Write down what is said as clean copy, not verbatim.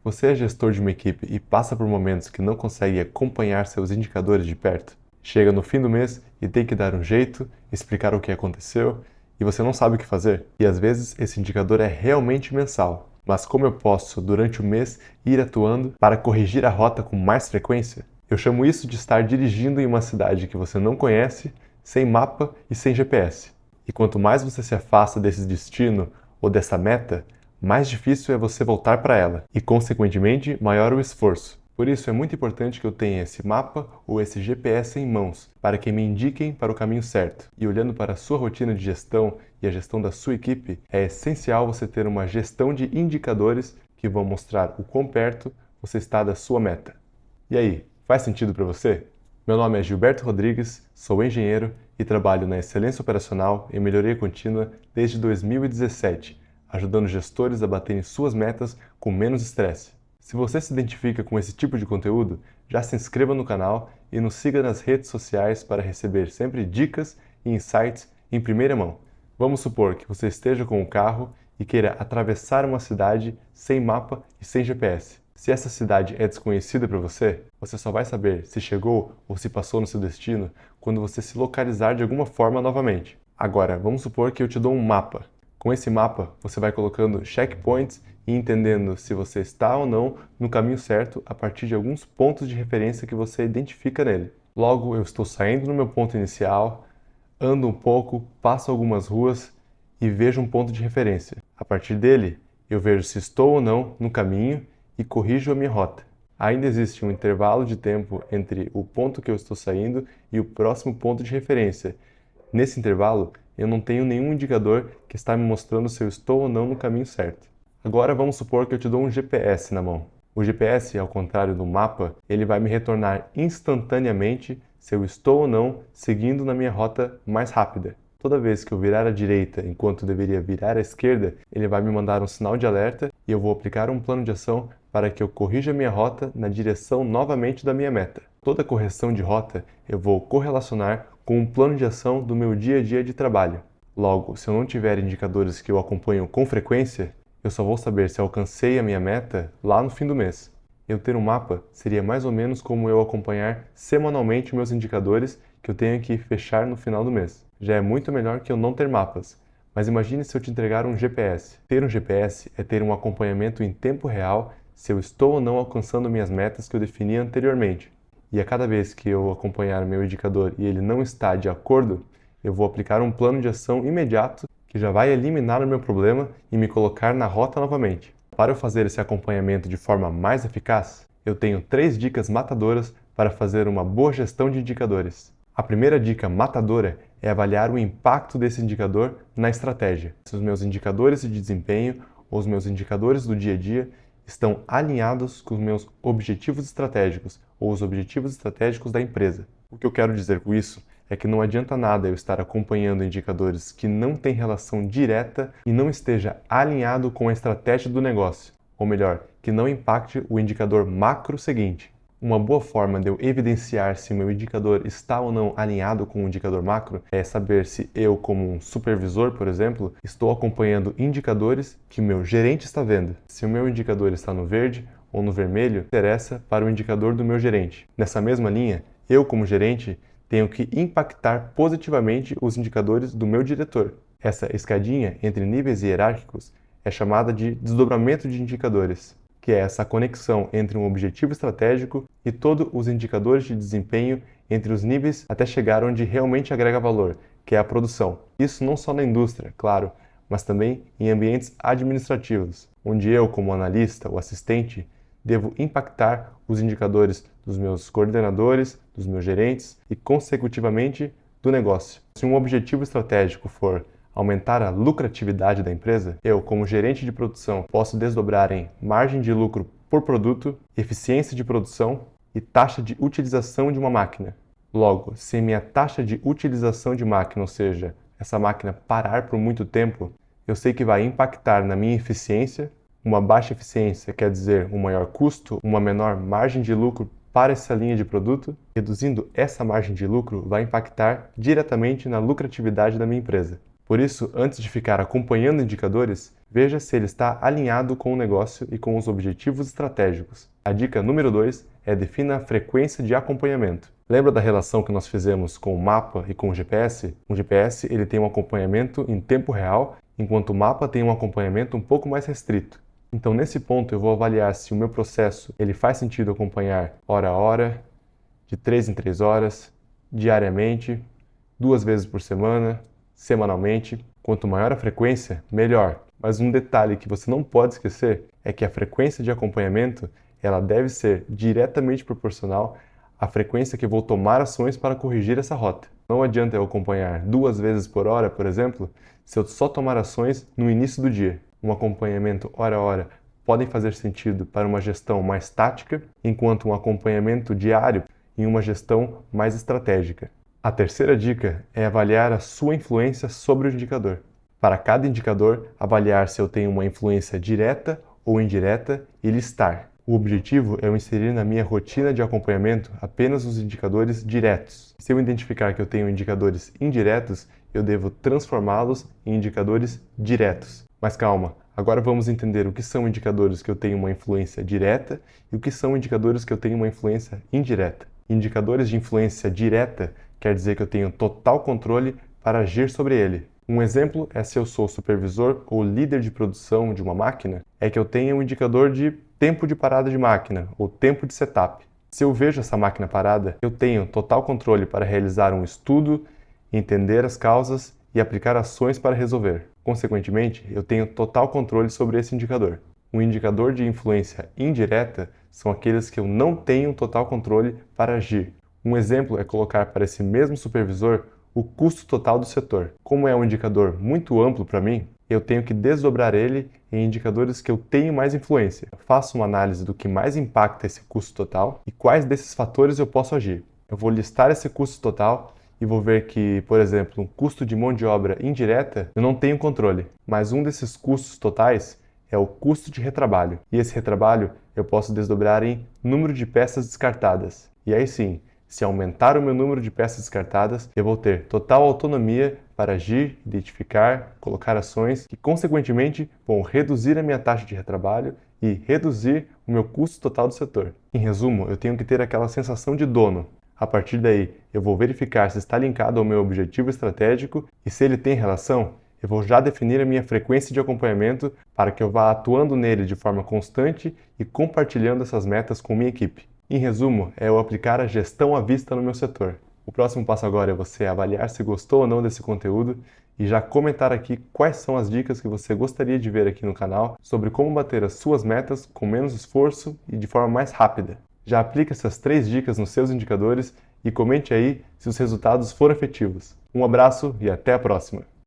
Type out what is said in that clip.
Você é gestor de uma equipe e passa por momentos que não consegue acompanhar seus indicadores de perto? Chega no fim do mês e tem que dar um jeito, explicar o que aconteceu e você não sabe o que fazer? E às vezes esse indicador é realmente mensal. Mas como eu posso, durante o mês, ir atuando para corrigir a rota com mais frequência? Eu chamo isso de estar dirigindo em uma cidade que você não conhece, sem mapa e sem GPS. E quanto mais você se afasta desse destino ou dessa meta, mais difícil é você voltar para ela e, consequentemente, maior o esforço. Por isso é muito importante que eu tenha esse mapa ou esse GPS em mãos, para que me indiquem para o caminho certo. E olhando para a sua rotina de gestão e a gestão da sua equipe, é essencial você ter uma gestão de indicadores que vão mostrar o quão perto você está da sua meta. E aí, faz sentido para você? Meu nome é Gilberto Rodrigues, sou engenheiro e trabalho na excelência operacional e melhoria contínua desde 2017, ajudando gestores a baterem suas metas com menos estresse. Se você se identifica com esse tipo de conteúdo, já se inscreva no canal e nos siga nas redes sociais para receber sempre dicas e insights em primeira mão. Vamos supor que você esteja com o carro e queira atravessar uma cidade sem mapa e sem GPS. Se essa cidade é desconhecida para você, você só vai saber se chegou ou se passou no seu destino quando você se localizar de alguma forma novamente. Agora, vamos supor que eu te dou um mapa. Com esse mapa, você vai colocando checkpoints e entendendo se você está ou não no caminho certo a partir de alguns pontos de referência que você identifica nele. Logo, eu estou saindo do meu ponto inicial, ando um pouco, passo algumas ruas e vejo um ponto de referência. A partir dele, eu vejo se estou ou não no caminho e corrijo a minha rota. Ainda existe um intervalo de tempo entre o ponto que eu estou saindo e o próximo ponto de referência. Nesse intervalo, eu não tenho nenhum indicador que está me mostrando se eu estou ou não no caminho certo. Agora vamos supor que eu te dou um GPS na mão. O GPS, ao contrário do mapa, ele vai me retornar instantaneamente se eu estou ou não seguindo na minha rota mais rápida. Toda vez que eu virar à direita enquanto deveria virar à esquerda, ele vai me mandar um sinal de alerta e eu vou aplicar um plano de ação para que eu corrija minha rota na direção novamente da minha meta. Toda correção de rota eu vou correlacionar com um plano de ação do meu dia a dia de trabalho. Logo, se eu não tiver indicadores que eu acompanho com frequência, eu só vou saber se alcancei a minha meta lá no fim do mês. Eu ter um mapa seria mais ou menos como eu acompanhar semanalmente meus indicadores que eu tenho que fechar no final do mês. Já é muito melhor que eu não ter mapas. Mas imagine se eu te entregar um GPS. Ter um GPS é ter um acompanhamento em tempo real se eu estou ou não alcançando minhas metas que eu defini anteriormente. E a cada vez que eu acompanhar o meu indicador e ele não está de acordo, eu vou aplicar um plano de ação imediato que já vai eliminar o meu problema e me colocar na rota novamente. Para eu fazer esse acompanhamento de forma mais eficaz, eu tenho 3 dicas matadoras para fazer uma boa gestão de indicadores. A primeira dica matadora é avaliar o impacto desse indicador na estratégia. Se os meus indicadores de desempenho ou os meus indicadores do dia a dia estão alinhados com os meus objetivos estratégicos ou os objetivos estratégicos da empresa. O que eu quero dizer com isso é que não adianta nada eu estar acompanhando indicadores que não têm relação direta e não esteja alinhado com a estratégia do negócio, ou melhor, que não impacte o indicador macro seguinte. Uma boa forma de eu evidenciar se o meu indicador está ou não alinhado com o indicador macro é saber se eu, como um supervisor, por exemplo, estou acompanhando indicadores que o meu gerente está vendo. Se o meu indicador está no verde ou no vermelho, interessa para o indicador do meu gerente. Nessa mesma linha, eu, como gerente, tenho que impactar positivamente os indicadores do meu diretor. Essa escadinha entre níveis hierárquicos é chamada de desdobramento de indicadores, que é essa conexão entre um objetivo estratégico e todos os indicadores de desempenho entre os níveis até chegar onde realmente agrega valor, que é a produção. Isso não só na indústria, claro, mas também em ambientes administrativos, onde eu, como analista ou assistente, devo impactar os indicadores dos meus coordenadores, dos meus gerentes e, consecutivamente, do negócio. Se um objetivo estratégico for aumentar a lucratividade da empresa, eu, como gerente de produção, posso desdobrar em margem de lucro por produto, eficiência de produção e taxa de utilização de uma máquina. Logo, se minha taxa de utilização de máquina, ou seja, essa máquina parar por muito tempo, eu sei que vai impactar na minha eficiência. Uma baixa eficiência quer dizer um maior custo, uma menor margem de lucro para essa linha de produto. Reduzindo essa margem de lucro vai impactar diretamente na lucratividade da minha empresa. Por isso, antes de ficar acompanhando indicadores, veja se ele está alinhado com o negócio e com os objetivos estratégicos. A dica número 2 é defina a frequência de acompanhamento. Lembra da relação que nós fizemos com o mapa e com o GPS? O GPS ele tem um acompanhamento em tempo real, enquanto o mapa tem um acompanhamento um pouco mais restrito. Então, nesse ponto, eu vou avaliar se o meu processo ele faz sentido acompanhar hora a hora, de 3 em 3 horas, diariamente, 2 vezes por semana, semanalmente. Quanto maior a frequência, melhor. Mas um detalhe que você não pode esquecer é que a frequência de acompanhamento ela deve ser diretamente proporcional à frequência que eu vou tomar ações para corrigir essa rota. Não adianta eu acompanhar 2 vezes por hora, por exemplo, se eu só tomar ações no início do dia. Um acompanhamento hora a hora podem fazer sentido para uma gestão mais tática, enquanto um acompanhamento diário em uma gestão mais estratégica. A terceira dica é avaliar a sua influência sobre o indicador. Para cada indicador, avaliar se eu tenho uma influência direta ou indireta e listar. O objetivo é eu inserir na minha rotina de acompanhamento apenas os indicadores diretos. Se eu identificar que eu tenho indicadores indiretos, eu devo transformá-los em indicadores diretos. Mas calma, agora vamos entender o que são indicadores que eu tenho uma influência direta e o que são indicadores que eu tenho uma influência indireta. Indicadores de influência direta quer dizer que eu tenho total controle para agir sobre ele. Um exemplo é se eu sou supervisor ou líder de produção de uma máquina, é que eu tenho um indicador de tempo de parada de máquina ou tempo de setup. Se eu vejo essa máquina parada, eu tenho total controle para realizar um estudo, entender as causas e aplicar ações para resolver. Consequentemente, eu tenho total controle sobre esse indicador. Um indicador de influência indireta são aqueles que eu não tenho total controle para agir. Um exemplo é colocar para esse mesmo supervisor o custo total do setor. Como é um indicador muito amplo para mim, eu tenho que desdobrar ele em indicadores que eu tenho mais influência. Eu faço uma análise do que mais impacta esse custo total e quais desses fatores eu posso agir. Eu vou listar esse custo total e vou ver que, por exemplo, um custo de mão de obra indireta eu não tenho controle, mas um desses custos totais é o custo de retrabalho. E esse retrabalho eu posso desdobrar em número de peças descartadas. E aí sim, se aumentar o meu número de peças descartadas, eu vou ter total autonomia para agir, identificar, colocar ações que, consequentemente, vão reduzir a minha taxa de retrabalho e reduzir o meu custo total do setor. Em resumo, eu tenho que ter aquela sensação de dono. A partir daí, eu vou verificar se está linkado ao meu objetivo estratégico e se ele tem relação, eu vou já definir a minha frequência de acompanhamento para que eu vá atuando nele de forma constante e compartilhando essas metas com minha equipe. Em resumo, é eu aplicar a gestão à vista no meu setor. O próximo passo agora é você avaliar se gostou ou não desse conteúdo e já comentar aqui quais são as dicas que você gostaria de ver aqui no canal sobre como bater as suas metas com menos esforço e de forma mais rápida. Já aplique essas 3 dicas nos seus indicadores e comente aí se os resultados foram efetivos. Um abraço e até a próxima!